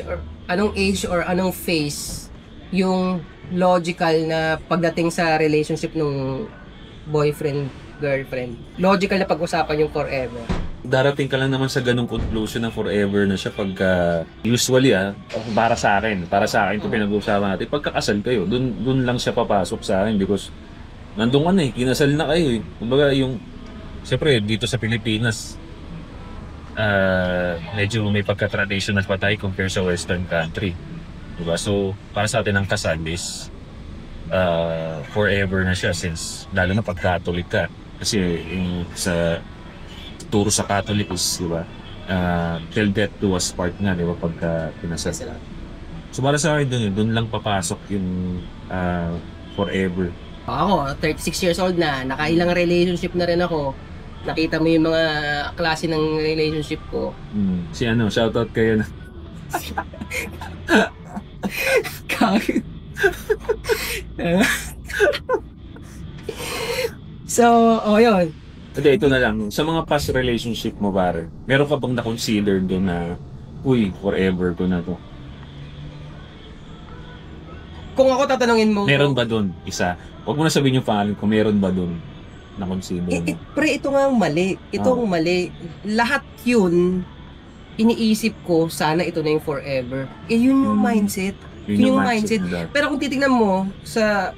or anong age or anong phase yung logical na pagdating sa relationship nung boyfriend, girlfriend? Logical na pag-usapan yung forever. Darating ka lang naman sa ganung conclusion na forever na siya pagka usually para sa akin ito pinag-uusapan natin pagkakasal kayo, dun lang siya papasok sa akin because nandun ka na kinasal na kayo kumbaga yung siyempre dito sa Pilipinas medyo may pagka-traditional pa tayo compare sa western country, diba? So para sa atin ang kasal is forever na siya, since lalo na pag Catholic ka kasi sa turo sa Catholic is, di ba? Till death do us part nga, di ba? Pagka pinasal. So para sa akin dun lang papasok yung forever. Ako, 36 years old na, nakailang relationship na rin ako. Nakita mo yung mga klase ng relationship ko. Si shoutout kayo na. So, yun. Hindi, ito na lang. Sa mga past relationship mo, pare, meron ka bang na-consider doon na, uy, forever ko na to? Kung ako tatanungin mo... Meron ba doon? Isa. Huwag mo na sabihin yung pangalan kung meron ba doon na-consider mo. Pre, ito nga ang mali. Ito ang mali. Lahat yun, iniisip ko, sana ito na yung forever. Yun yung mindset. Yun yung mindset. Pero kung titignan mo sa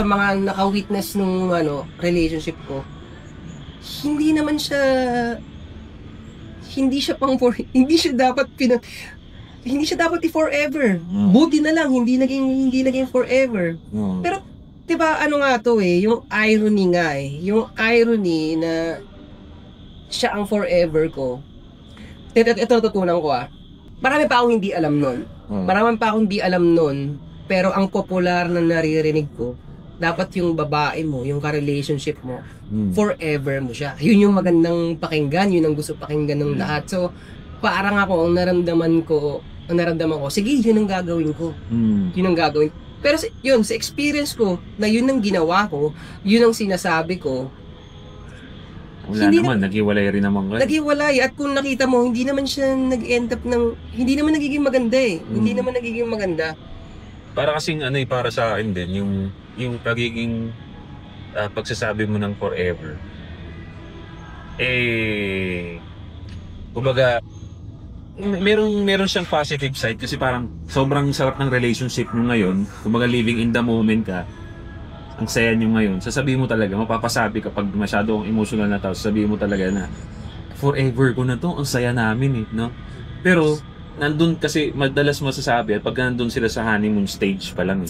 mga naka-witness nung relationship ko, hindi naman siya hindi siya dapat i-forever. Buti na lang hindi naging forever. Pero 'di ba nga to yung irony nga yung irony na siya ang forever ko. Ito natutunan ko Marami pa akong hindi alam nun. Pero ang popular na naririnig ko, dapat yung babae mo, yung ka-relationship mo, forever mo siya. Yun yung magandang pakinggan, yun ang gusto pakinggan ng lahat. So, parang ako, ang naramdaman ko, sige, yun ang gagawin ko. Yun ang gagawin. Pero yun, sa experience ko, na yun ang ginawa ko, yun ang sinasabi ko, naghiwalay rin naman kayo. Naghiwalay, at kung nakita mo, hindi naman siya nag-end up hindi naman nagiging maganda Hindi naman nagiging maganda. Para kasing para sa akin din, yung pagiging pagsasabi mo ng forever, kumbaga, meron siyang positive side kasi parang sobrang sarap ng relationship mo ngayon, kumbaga living in the moment ka, ang saya niyo ngayon, sasabihin mo talaga, mapapasabi kapag masyadong emotional na tao, sasabihin mo talaga na, forever ko na to, ang saya namin no? Pero, nandun kasi madalas masasabi at pag nandun sila sa honeymoon stage pa lang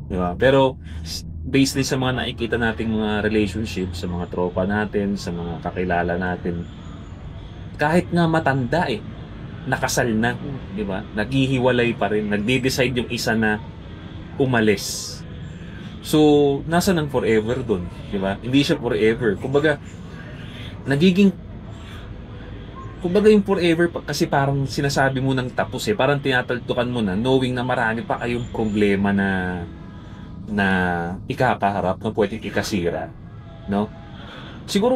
diba? Pero based din sa mga nakikita nating mga relationship, sa mga tropa natin, sa mga kakilala natin, kahit nga matanda nakasal na, diba? Naghihiwalay pa rin, nagde-decide yung isa na umalis. So nasa ng forever dun, diba? Hindi siya forever, kumbaga yung forever kasi parang sinasabi mo ng tapos parang tinataltukan mo na knowing na marami pa kayong problema na ikakaharap na pwedeng ikasira, no? Siguro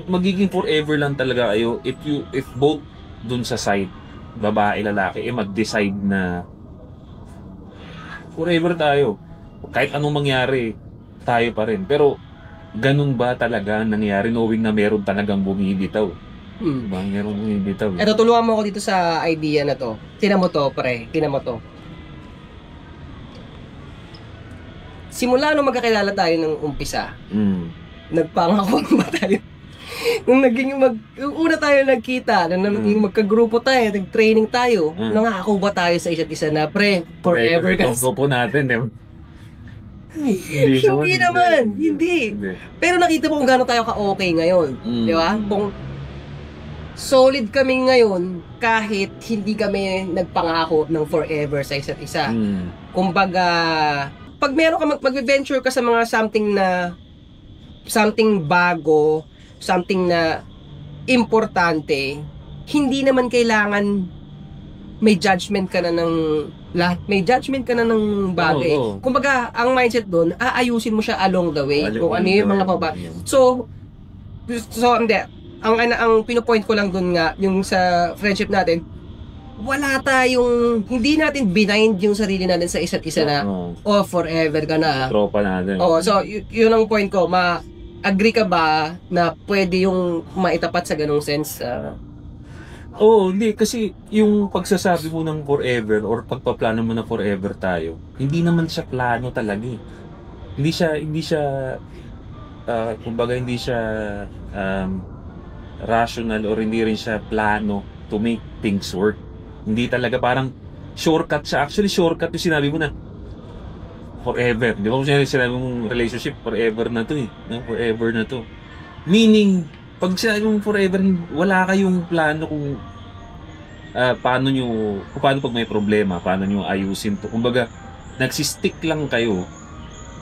magiging forever lang talaga kayo if both dun sa side, babae, lalaki, mag-decide na forever tayo. Kahit anong mangyari, tayo pa rin. Pero ganun ba talaga ang nangyari knowing na meron talagang bumibitaw? Diba? Meron bumibitaw. Eto, tulungan mo ako dito sa idea na to. Tinan mo to, pre. Tinan mo to. Simula nung magkakilala tayo ng umpisa, nagpangako ba tayo? Nung una tayo nagkita, nung magkagrupo tayo, nag-training tayo, nangako ba tayo sa isa't isa na, pre, forever ka? Grupo natin, Hindi naman. Hindi. Pero nakita mo kung gaano tayo ka-okay ngayon. Di ba? Kung solid kami ngayon kahit hindi kami nagpangako ng forever sa isa't isa. Kumbaga, pag meron ka mag-venture ka sa mga something bago, something na importante, hindi naman kailangan may judgment ka na ng lahat. May judgment ka na ng bagay. Kumbaga, ang mindset doon, aayusin mo siya along the way. Kung ano yung mga So, hindi. Ang pinupoint ko lang doon nga, yung sa friendship natin, wala tayong, hindi natin binind yung sarili natin sa isa't isa na, forever ka na. Tropa natin. So, yun ang point ko, agree ka ba na pwede yung maitapat sa ganung sense? Hindi. Kasi yung pagsasabi mo ng forever or pagpaplano mo na forever tayo, hindi naman siya plano talaga eh. Hindi siya, kumbaga hindi siya rational or hindi rin siya plano to make things work. Hindi talaga parang shortcut siya. Actually, shortcut yung sinabi mo na forever. Di ba kung sinabi mong relationship, forever na to eh. Forever na to. Meaning, pag sinabi mong forever, wala kayong plano kung paano pag may problema, paano nyo ayusin to. Kumbaga, nagsistick lang kayo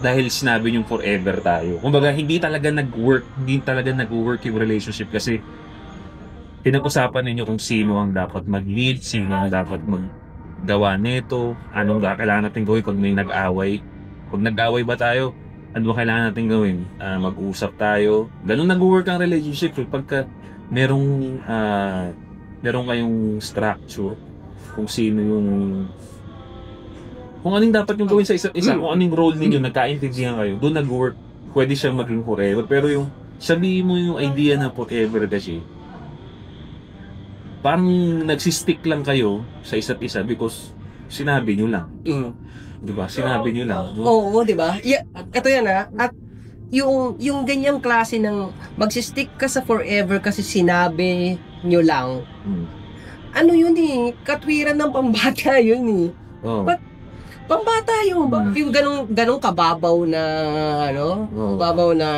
dahil sinabi nyo forever tayo. Kumbaga, hindi talaga nag-work yung relationship kasi pinag-usapan ninyo kung sino ang dapat mag-lead, sino ang dapat maggawa nito, anong kailangan natin gawin pag may nag-away. Pag nag-away ba tayo, ano ba kailangan natin gawin? Mag-usap tayo. Ganun nag-work ang relationship. Pagka merong kayong structure, kung sino yung kung anong dapat yung gawin sa isa't isa, kung anong role ninyo, nagkaintindihan kayo, doon nag-work. Pwede siya maging forever. Pero yung sabihin mo yung idea na forever kasi, parang nagsistick lang kayo sa isa't isa because sinabi nyo lang. Di ba? Sinabi nyo lang. No? Oo, di ba? Ito yan At yung ganyang klase ng magsistick ka sa forever kasi sinabi nyo lang. Ano yun eh? Katwiran ng pambata yun eh. But, pambata yun. Yung ganong kababaw na kababaw na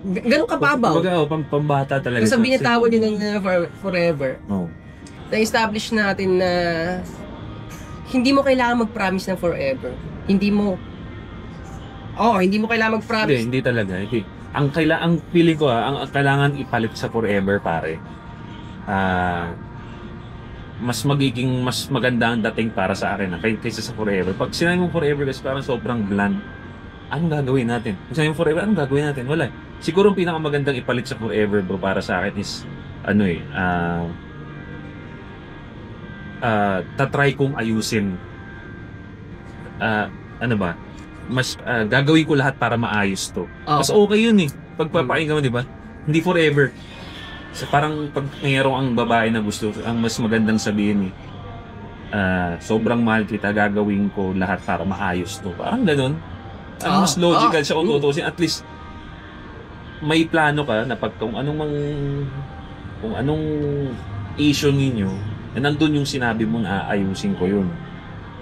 ganun kababaw. Pambata talaga. Kasi binitawan din ng forever. Na-establish natin na hindi mo kailangan mag-promise ng forever. Hindi mo kailangan mag-promise. Hindi talaga. Ang feeling ko ang kailangan ipalit sa forever pare. Mas maganda ang dating para sa akin kaysa sa forever. Pag sinabi mo forever kasi parang sobrang bland. Anong gagawin natin? Kung sinabi mo forever, anong gagawin natin? Wala. Siguro ang pinakamagandang ipalit sa forever bro para sa akin is tatry kong ayusin. Gagawin ko lahat para maayos to. Mas okay yun eh. Pagpapakinggan mo, di ba? Hindi forever. So, parang pag mayroong ang babae na gusto, ang mas magandang sabihin sobrang mahal kita, gagawin ko lahat para maayos to. Parang ganun. Mas logical siya kung tutusin. At least, may plano ka na pag kung anong issue ninyo, nandun yung sinabi mo na ayusin ko yun.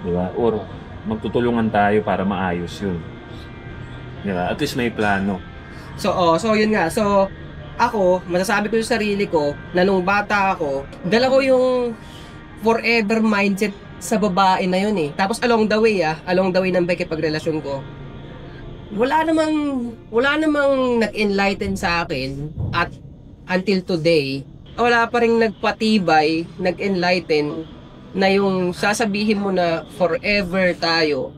Diba? Or magtutulungan tayo para maayos yun. Diba? At least may plano. So yun nga. So, ako, masasabi ko sa sarili ko na nung bata ako, dala ko yung forever mindset sa babae na yun eh. Tapos along the way ng pakipagrelasyon ko, wala namang nag-enlighten sa akin at until today, wala pa rin nagpatibay, nag-enlighten na yung sasabihin mo na forever tayo,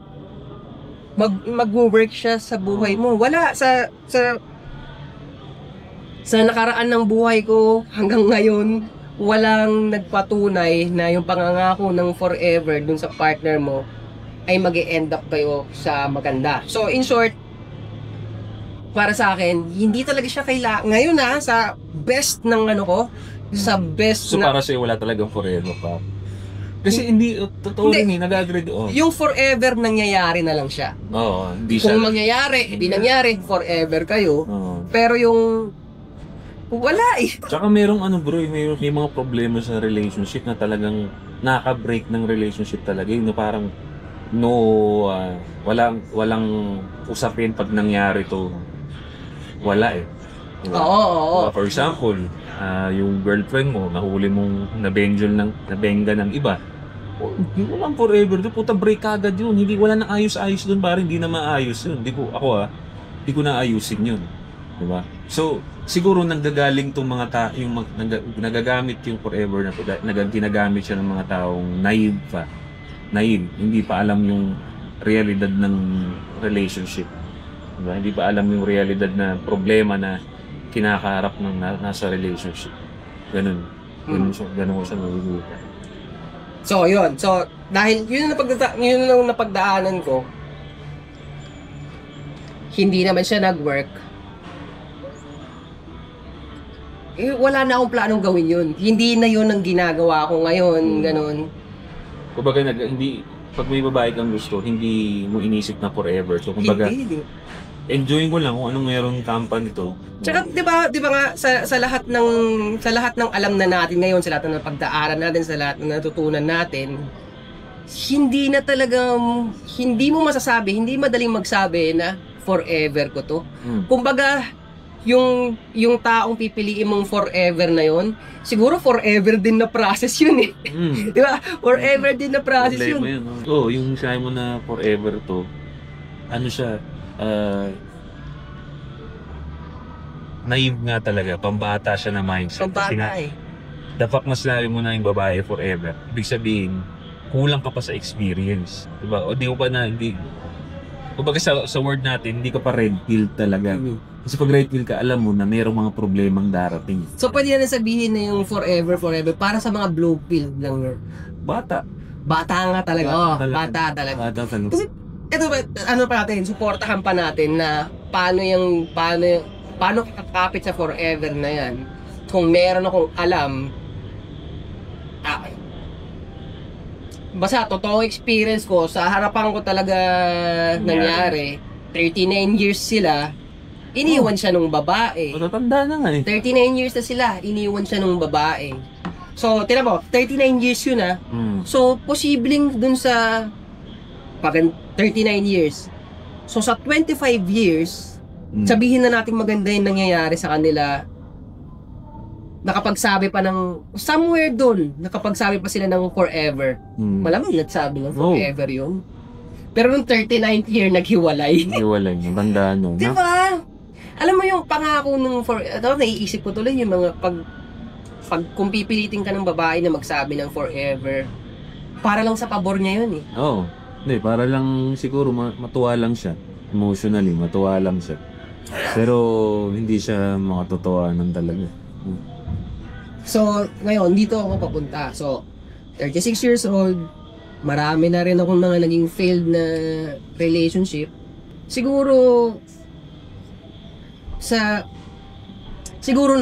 mag-work siya sa buhay mo. Wala sa nakaraan ng buhay ko hanggang ngayon, walang nagpatunay na yung pangangako ng forever dun sa partner mo ay mag-e-end up kayo sa maganda. So in short, para sa akin, hindi talaga siya kailangan. Ngayon sa best ng sa best So para sa'yo wala talagang forever pa? Kasi hindi, totoo rin nag-agree doon. Yung forever nangyayari na lang siya. Oo, hindi siya. Kung mangyayari, hindi nangyari, forever kayo. Pero yung wala eh. Tsaka merong may mga problema sa relationship na talagang naka-break ng relationship talaga. Yung parang walang usapin pag nangyari to. Wala eh. Diba? Oo. For example, yung girlfriend mo, nahuli mong nabengga ng iba. Hindi mo lang forever doon. Puta, break agad yun. Wala nang ayos-ayos doon. Parang hindi na maayos yun. Hindi ko na ayusin yun. Diba? So, siguro nanggagaling tong mga yung nagagamit yung forever na ginagamit siya ng mga taong naive pa. Naive. Hindi pa alam yung realidad ng relationship. Diba? Hindi pa alam yung realidad na problema na kinakaharap ng nasa relationship. Ganun. Ganun ko siya nalulutan. So, yun. So, dahil yun ang napagdaanan ko, hindi naman siya nag-work. Wala na akong planong gawin yun. Hindi na yun ang ginagawa ko ngayon, ganun. Kumbaga, pag may babae kang gusto, hindi mo inisip na forever. So, kumbaga, Hindi. enjoying ko lang kung anong meron company to. Tsaka 'di ba nga sa lahat ng alam na natin ngayon, sa lahat ng pagdaaran natin, sa lahat ng natutunan natin, hindi na talagang hindi mo masasabi, hindi madaling magsabi na forever ko to. Kumbaga yung taong pipiliin mong forever na yon, siguro forever din na process yun eh. 'Di ba? Forever din na process yun. Yung sabi mo na forever to, ano siya, naive nga talaga, pambata siya na mindset. Kasi nga, the fact na sinabi mo na yung babae forever, ibig sabihin, kulang ka pa sa experience. Diba? O di ko pa na, kumbaga sa word natin, hindi ka pa red pill talaga. Kasi pag red pill ka, alam mo na mayroong mga problemang darating. So pwede na sabihin na yung forever para sa mga blue pill lang yun. Bata nga talaga. Bata talaga. Kasi ito ba, ano pa natin, suportahan pa natin na paano kakapit sa forever na yan. Kung meron akong alam, basta totoong experience ko, sa harapan ko talaga nangyari, 39 years sila, iniwan siya nung babae. Matatanda na nga eh. 39 years na sila, iniwan siya nung babae. So, tinan mo, 39 years yun ah. So, posibleng dun sa 39 years. So, sa 25 years, sabihin na natin maganda yung nangyayari sa kanila, nakapagsabi pa ng, somewhere doon, nakapagsabi pa sila ng forever. Malamang nagsabi ng forever yun. Pero nung 39th year, naghiwalay. Naghiwalay, tandaan nyo. Diba? Alam mo yung pangako ng naiisip ko tuloy yung mga kung pipilitin ka ng babae na magsabi ng forever, para lang sa pabor niya yun eh. Oo. Hindi, para lang siguro matuwa lang siya. Emotionally, matuwa lang siya. Pero hindi siya makatotohanan talaga. So, ngayon, dito ako papunta. So, 36 years old, marami na rin akong mga naging failed na relationship. Siguro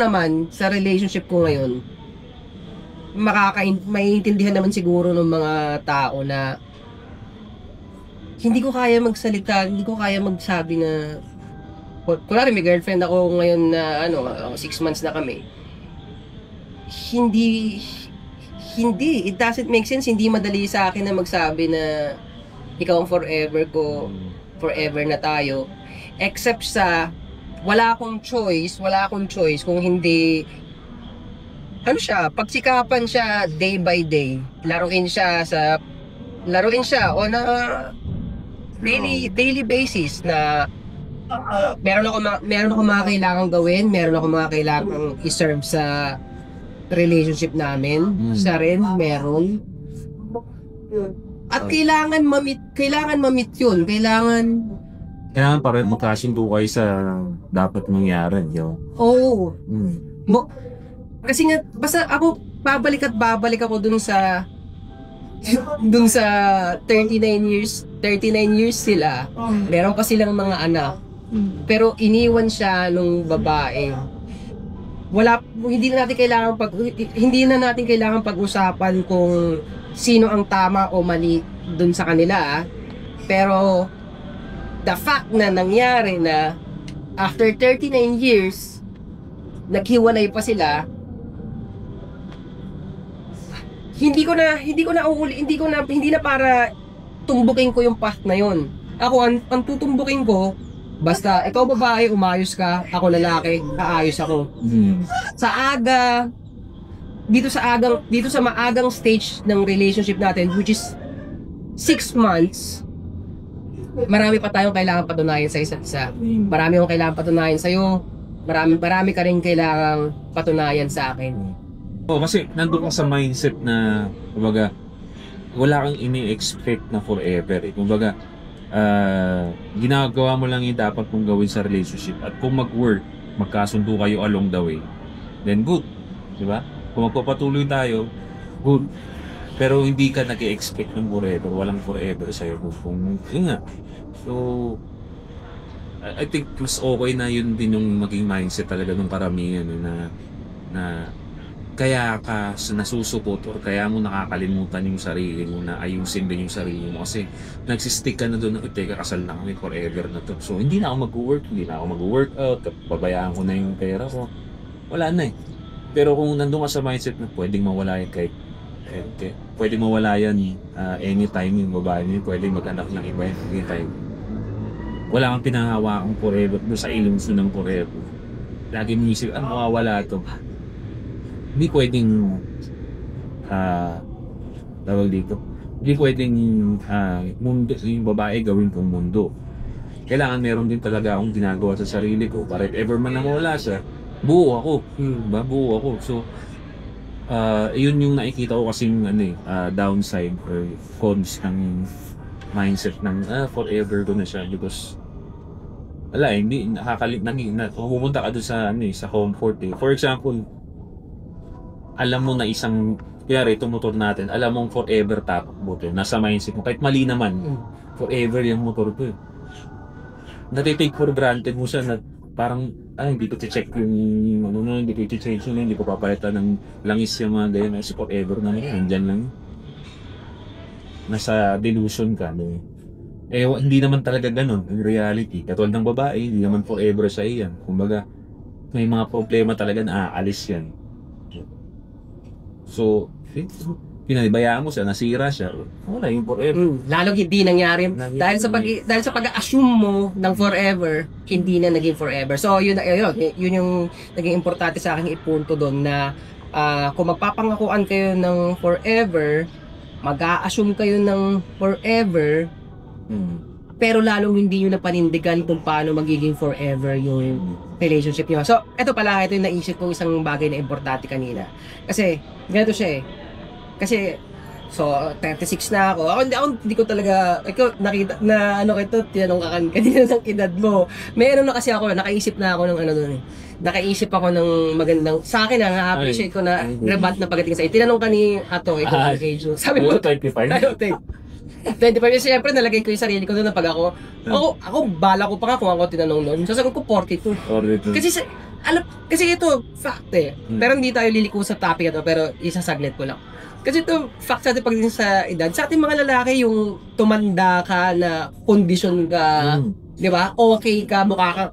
naman, sa relationship ko ngayon, maiintindihan naman siguro ng mga tao na hindi ko kaya magsalita, hindi ko kaya magsabi na, kunwari may girlfriend ako ngayon na 6 months na kami. Hindi, it doesn't make sense, hindi madali sa akin na magsabi na ikaw ang forever ko, forever na tayo. Except sa, wala akong choice kung hindi, pagsikapan siya day by day. Laruin siya on a daily basis na meron ako mga kailangang gawin, meron ako mga kailangang i-serve sa relationship namin. Siya rin, meron. At kailangan ma-meet yun. Kailangan parang magkasundo kayo sa dapat mangyari. Oo. Kasi nga, basta ako, babalik ako dun sa 39 years sila. Meron pa silang mga anak. Pero iniwan siya nung babae. Hindi na natin kailangan pag-usapan kung sino ang tama o mali dun sa kanila. Pero the fact na nangyari na after 39 years naghiwalay pa sila, hindi na para tumbukin ko yung path na yon. Ako ang tutumbukin ko, basta ikaw babae, umayos ka, ako lalaki, aayos ako. Dito sa maagang stage ng relationship natin, which is 6 months, marami pa tayong kailangan patunayan sa isa't isa. Marami akong kailangan patunayan sa'yo, marami ka rin kailangang patunayan sa akin. Kasi nandun ka sa mindset na, kumbaga, wala kang ini-expect na forever. Kumbaga, ginagawa mo lang yung dapat mong gawin sa relationship. At kung mag-work, magkasundo kayo along the way, then good. Diba? Kung magpapatuloy tayo, good. Pero hindi ka nag-expect ng forever. Walang forever sa'yo. Kung, yun nga. So, I think mas okay na yun din yung maging mindset talaga ng paramihan na kaya ka nasusupot or kaya mo nakakalimutan yung sarili mo na ayusin din yung sarili mo kasi nagsistick ka na doon na teka kasal na kami forever na to. So hindi na ako mag-work, hindi na ako mag-workout, babayaan ko na yung pera ko. Wala na eh. Pero kung nandun ka sa mindset na pwedeng mawala yan kahit pwedeng mawala yan anytime yung babae niyo, pwedeng mag-anak ng iba yan anytime. Wala kang pinangahawakang forever doon sa ilungso ng forever. Lagi mo isip, mawawala to. Hindi pwedeng tawag dito. Hindi pwedeng mundo, yung babae gawin kong mundo. Kailangan meron din talaga akong ginagawa sa sarili ko para if ever man nawala siya, buo ako. Buo ako. So, yun yung nakikita ko kasing downside or cons ng mindset ng forever ko na siya because wala hindi pumunta ka doon sa sa comfort eh. For example, alam mo na isang kaya ito motor natin, alam mong forever tatakbo to. Nasa mindset mo kahit mali naman, forever yung motor ko. Natitake for granted mo siya na parang hindi ko check yung hindi ko i-change yun, hindi ko papalitan ng langis yung mga ganyan kasi forever na yan, nandyan lang. Nasa delusion ka hindi naman talaga ganun in reality. Katulad ng babae, hindi naman forever sa iyan. Kumbaga, may mga problema talaga na aalis yan. So, pinabayaan mo siya, nasira siya, wala yung forever. Lalong hindi nangyari. Dahil sa pag-assume mo ng forever, hindi na naging forever. So, yun yung naging importante sa aking ipunto doon na kung magpapangakuan kayo ng forever, mag-a-assume kayo ng forever, pero lalong hindi nyo napanindigan kung paano magiging forever yung relationship nyo. So, ito yung naisip kong isang bagay na importante kanina. Kasi, ganito siya eh. Kasi, 36 na ako. Hindi ko talaga, ikaw, nakita, na tinanong ka kanina ng edad mo. Meron na kasi ako, nakaisip na ako ng doon eh. Nakaisip ako ng magandang, sa akin na-appreciate ko na rebat na pagdating sa iyo. Tinanong ka ni Ato, ikaw age. Sabi mo, 25? 25 years, siyempre nalagay ko yung sarili ko doon na pag ako bala ko pa nga kung ako tinanong noon. Sasagot ko 42. Kasi ito, fact eh. Pero hindi tayo liliko sa topic ito, pero isasaglit ko lang. Kasi ito, fact sa atin pagdating sa edad, sa ating mga lalaki, yung tumanda ka na kondisyon ka, di ba? Okay ka, mukha ka,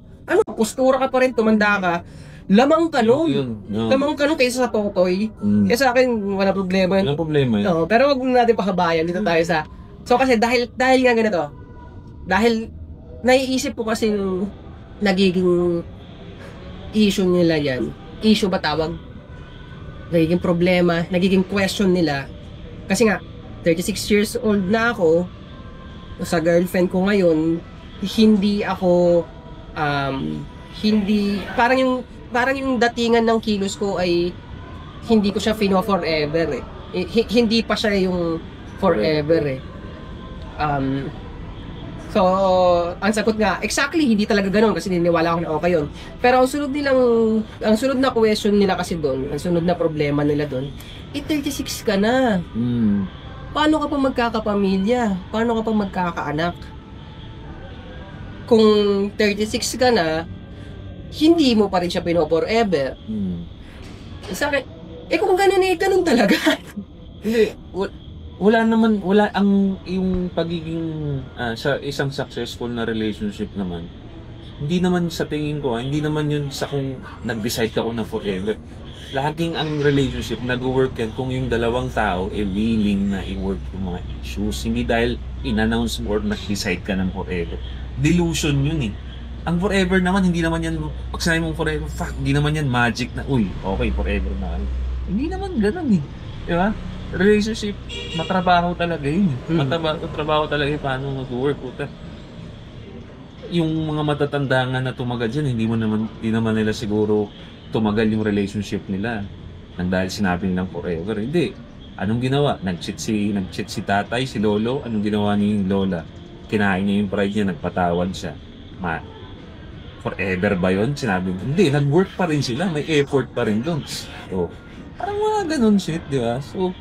postura ka pa rin, tumanda ka, lamang ka nun. Lamang ka nun kaysa sa totoy. Kaya sa akin, wala problema yun. Wala problema yun. No, pero wag natin pakabayan, dito tayo sa... So kasi dahil nga ganito, dahil naiisip ko kasi yung nagiging issue nila yan. Issue ba tawag? Nagiging problema, nagiging question nila. Kasi nga, 36 years old na ako, sa girlfriend ko ngayon, hindi ako, parang yung datingan ng kilos ko ay, hindi ko siya forever eh. Hindi pa siya yung forever eh. So, ang sagot nga, exactly, hindi talaga ganoon kasi niniwala ako na okay yun. Pero ang sunod na question nila kasi doon, ang sunod na problema nila doon, 36 ka na. Paano ka pa magkakapamilya? Paano ka pa magkakaanak? Kung 36 ka na, hindi mo pa rin siya forever. Sa akin, kung ganun talaga. Hindi, wala yung pagiging sa isang successful na relationship naman. Hindi naman sa tingin ko, hindi naman yun sa kung nag-decide ako na forever. Laging ang relationship nag-work yan kung yung dalawang tao willing na i-work yung mga issues. Hindi dahil in-announce mo or nag-decide ka ng forever. Delusion yun eh. Ang forever naman, hindi naman yan, pag sinabi mong forever, hindi naman yan magic na, okay, forever na. Hindi naman ganun eh. Diba? Relationship, matrabaho talaga yun. Matrabaho talaga yun paano mag-work. Yung mga matatanda nga na tumagal dyan, hindi naman nila siguro tumagal yung relationship nila nang dahil sinabi nilang forever. Hindi. Anong ginawa? Nag-cheat si tatay, si lolo. Anong ginawa ni lola? Kinain niya yung pride niya, nagpatawad siya. Forever ba yun? Sinabi mo, hindi, nag-work pa rin sila. May effort pa rin doon. So, Parang mga ganun shit, di ba? So,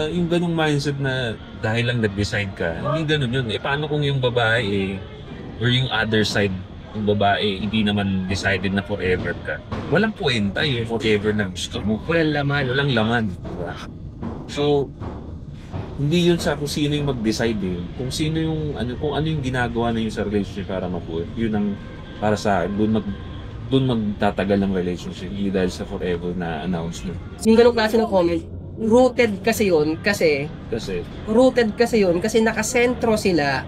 yung ganung mindset na dahil lang nag-decide ka, hindi ganun yun. Paano kung yung babae or yung other side, yung babae, hindi naman decided na forever ka? Walang kwenta yung forever na gusto mo. Walang laman. Walang laman. Diba? So, hindi yun sa kung sino yung mag-decide eh. Kung sino yung, kung ano yung ginagawa na yun sa relationship para mabuhay. Yun ang, para sa akin, doon magtatagal ng relationship. Hindi dahil sa forever na announcement. Yung ganong klase ng comment, rooted kasi yun kasi nakasentro sila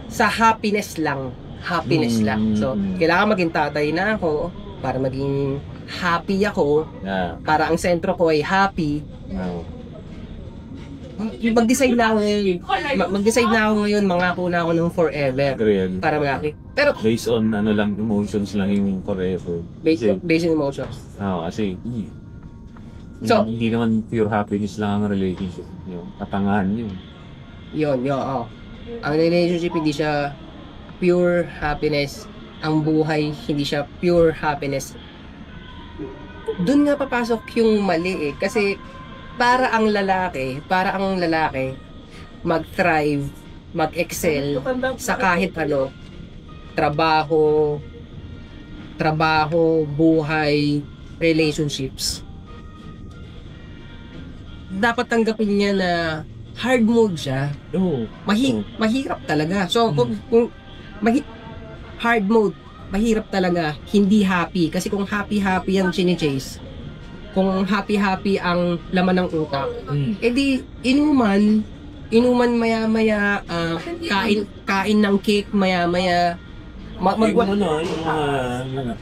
sa happiness lang. Happiness lang. So, kailangan maging tatay na ako para maging happy ako. Yeah. Para ang sentro ko ay happy. Mag-decide na ako ngayon, mangako na ako ng forever. Agree. Para mag-happy. Pero, based on emotions lang yung forever. based on emotions. Kasi, So, hindi naman pure happiness lang ang relationship. Yung katangahan yun. Yun. Ang relationship hindi siya pure happiness. Ang buhay hindi siya pure happiness. Doon nga papasok yung mali eh. Kasi para ang lalaki mag-thrive, mag-excel sa kahit ano, trabaho, buhay, relationships. Dapat tanggapin niya na hard mode siya. Mahirap talaga. So, kung hard mode, mahirap talaga, hindi happy. Kasi kung happy ang chine-chase, kung happy ang laman ng utak, edi inuman maya-maya, kain ng cake maya-maya,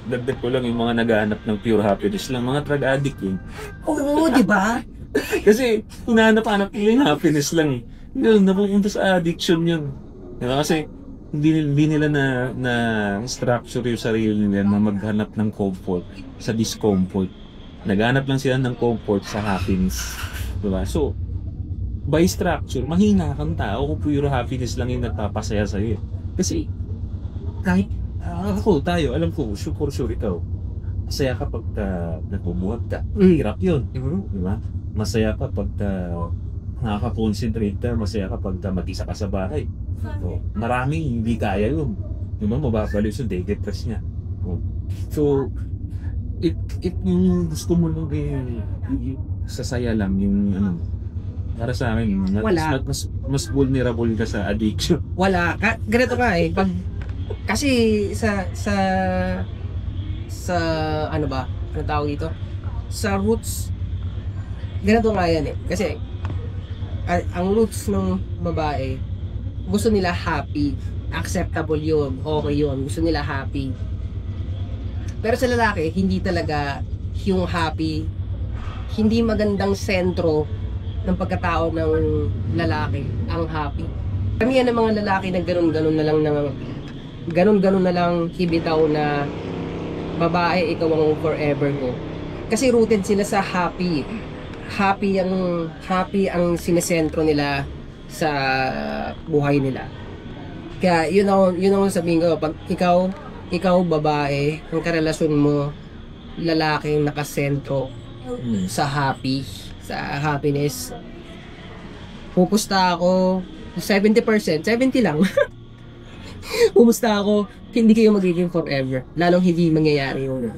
dagdag ko lang yung mga naghahanap ng pure happiness lang, mga drug addict yun. Oo, di ba? Kasi hinahanap-hanap nila yung happiness lang eh. Yun, napupunta sa addiction yun. Diba? Kasi hindi nila na structure yung sarili nila na maghanap ng comfort sa discomfort. Naghanap lang sila ng comfort sa happiness. Diba? So, by structure, mahina kang tao kung pure happiness lang yung nagpapasaya sa'yo. Kasi, kahit tayo, alam ko, for sure ikaw, masaya ka pag nagbubuhat ka. Hirap yun. Diba? Masaya ka pag nakaka-concentrate ka, masaya ka pag mag-isa ka sa bahay. So, maraming hindi kaya yun. Diba? Mababalik sa depress niya. So, yung gusto mo lang sasaya lang yung para sa akin, mas vulnerable ka sa addiction. Wala. Ganito ka eh. Kasi sa ano ba? Ano tawag dito? Sa roots, ganito nga yan eh. Kasi, ang roots ng babae, gusto nila happy. Acceptable yun. Okay yun. Gusto nila happy. Pero sa lalaki, hindi talaga yung happy. Hindi magandang sentro ng pagkatao ng lalaki ang happy. Kami ng mga lalaki na ganun-ganun na lang hibitaw na babae, ikaw ang forever ko. Kasi rooted sila sa happy. Happy ang sinesentro nila sa buhay nila. Kaya yun ang sabihin ko, pag ikaw babae, ang karelasyon mo lalaki nakasentro sa happiness. Pupusta ako 70%, 70 lang. Pumusta ako, hindi kayo magiging forever. Lalong hindi mangyayari yung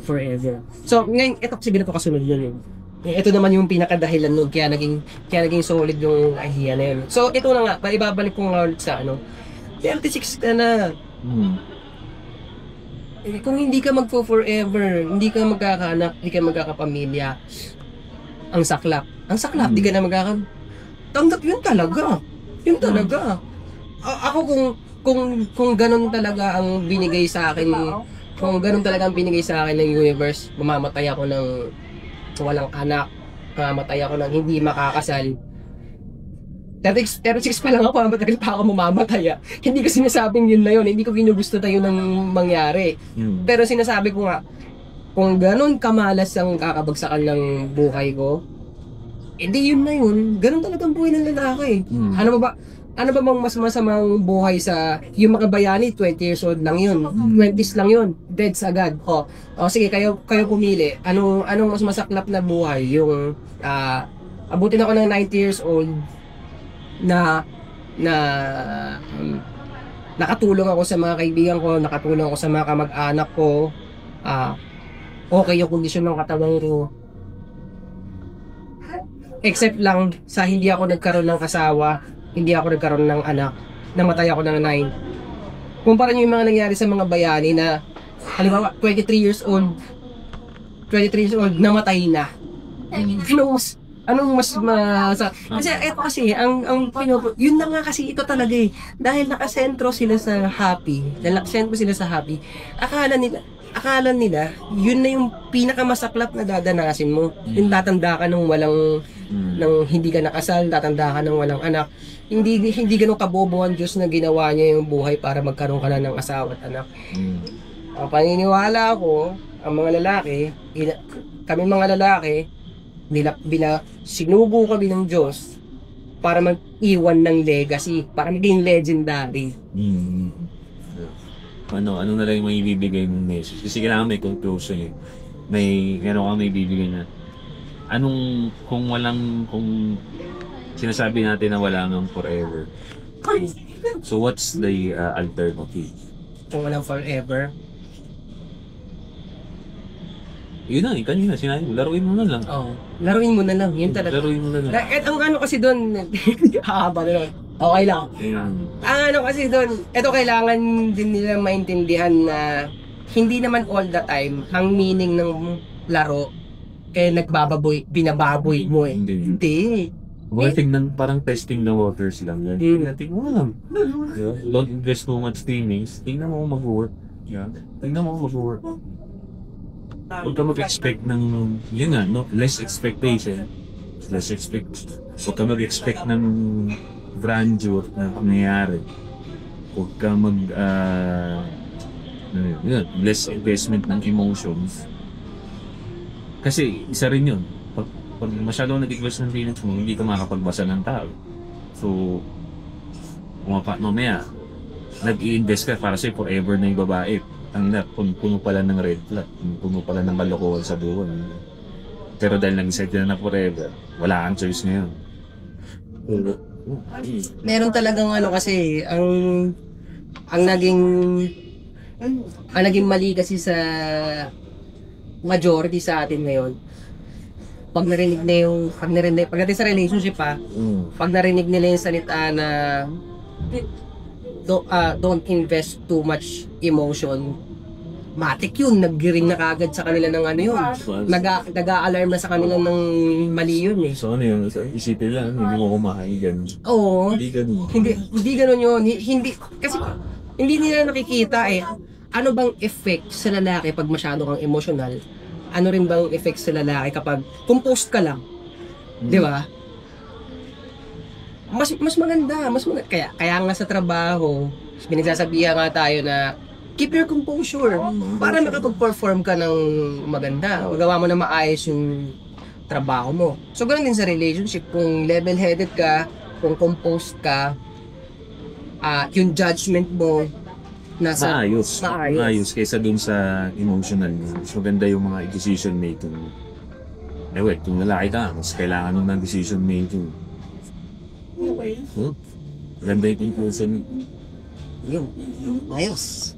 forever. So, ngayon, ito kasi ganito kasunod yun. Ito naman yung pinakadahilan nun, kaya naging solid yung idea na yun. So, ito na nga, ibabalik ko nga ulit sa 36 ka na. Kung hindi ka magfo-forever, hindi ka magkakaanak, hindi ka magkakapamilya, ang saklap, di ka na tanggap yun talaga. Ako kung ganun talaga ang binigay sa akin, ng universe, mamamatay ako ng walang anak, mamamatay ako ng hindi makakasal. 36 pa lang ako, matagal pa ako mamamatay. Hindi ko sinasabing yun na yun, hindi ko ginugusto tayo ng mangyari. Pero sinasabi ko nga, kung ganun kamalas ang kakabagsakan ng buhay ko, hindi yun na yun. Ganun talagang buhay ng lalaki. Ano ba? ano ba bang mas masamang buhay sa yung mga bayani, 20 years old lang yun. 20s lang yun. Deads agad. O sige, kayo pumili. Anong mas masaklap na buhay? Yung abutin ako ng 90 years old na nakatulong ako sa mga kaibigan ko, nakatulong ako sa mga kamag-anak ko. Okay yung kondisyon ng katawan ko. Except lang sa hindi ako nagkaroon ng kasawa, hindi ako nagkaroon ng anak, namatay ako ng 9. Kumpara nyo yung mga nangyari sa mga bayani na, halimbawa, 23 years old, namatay na. Anong mas kasi eto kasi, yun na nga kasi ito talaga eh. Dahil nakasentro sila sa happy, akala nila, yun na yung pinakamasaklap na dadanasin mo. Yung tatanda ka nung nang hindi ka nakasal, tatanda ka nung walang anak. Hindi ganun kabobo ang Diyos na ginawa niya yung buhay para magkaroon ka na ng asawa at anak. Ang paniniwala ko, ang mga lalaki, kami mga lalaki, sinubo kami ng Diyos para mag-iwan ng legacy, para maging legendary. Ano na lang yung maibibigay mong message? Kasi kailangan may conclusion eh. Meron kang maibibigay na. Kung sinasabi natin na wala nang forever. So what's the alternative? Kung walang forever, yun na, kanina sinabi mo, laruin mo na lang. Laruin mo na lang, yun talaga. Laruin mo na lang. Ang ano kasi doon, haba na nun. Okay lang. Ang ano kasi doon, ito kailangan din nila maintindihan na hindi naman all the time ang meaning ng laro binababoy mo eh. Hindi. Tingnan, parang testing the waters lang yan. Tingnan mo lang. Don't invest too much feelings. Tingnan mo kung mag-work. Tingnan mo kung mag-work. Huwag ka mag-expect ng, yun nga, no? Less expectation. Huwag ka mag-expect ng grandeur na pangyayari. Huwag ka less investment ng emotions. Kasi isa rin yun. Pag masyadong nag-invest ng feelings mo, hindi ka makapagbasa ng tao. So, mamaya, nag-i-invest ka para sa'yo forever na yung babae. Puno pala ng red flag, puno pala ng kalokohan sa buwan. Pero dahil nag-decide na forever, wala kang choice ngayon. Meron talagang kasi, ang naging mali kasi sa majority sa atin ngayon, pagdating sa relationship pag narinig nila yung salita na don't invest too much emotion, matik yun, nag-ring na kagad sa kanila ng yun. Nag-a-alarm na sa kanila ng mali yun eh. So ano yun? Isipin lang, hindi mo kumain ganun. Oo. Hindi ganun. Hindi ganun yun. Kasi hindi nila nakikita eh. Ano bang effect sa lalaki pag masyado kang emotional? Ano rin bang effect sa lalaki kapag composed ka lang? Di ba? Mas maganda. Kaya nga sa trabaho, pinagsasabihan nga tayo na keep your composure para makapag-perform ka ng maganda. Magawa mo na maayos yung trabaho mo. So, ganun din sa relationship. Kung level-headed ka, kung composed ka, yung judgment mo nasa maayos kaysa dun sa emotional. So, ganda yung mga decision making. Kung lalaki ka, mas kailangan nung ng decision making. Ganda yung conclusion. Yun. Ayos.